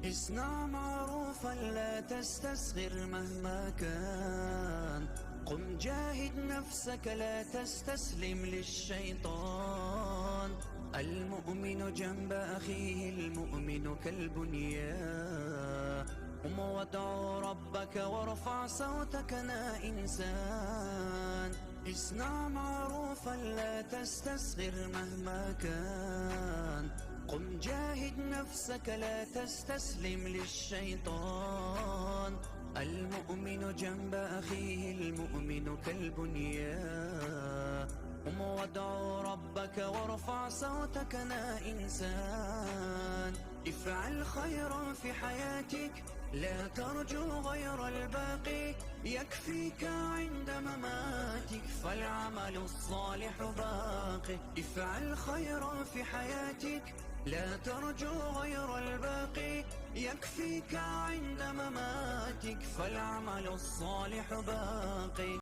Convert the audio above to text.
اصنع معروفا لا تستصغر مهما كان، قم جاهد نفسك لا تستسلم للشيطان. المؤمن جنب أخيه المؤمن كالبنيان، قم وادعو ربك وارفع صوتك يا إنسان. اصنع معروفا لا تستصغر مهما كان، قم جاهد نفسك لا تستسلم للشيطان. المؤمن جنب أخيه المؤمن كالبنيان، قم وادعو ربك وارفع صوتك يا إنسان. افعل خيرا في حياتك لا ترجو غير الباقي، يكفيك عند مماتك فالعمل الصالح باقي. افعل خيرا في حياتك لا ترجو غير الباقي، يكفيك عند مماتك فالعمل الصالح باقي.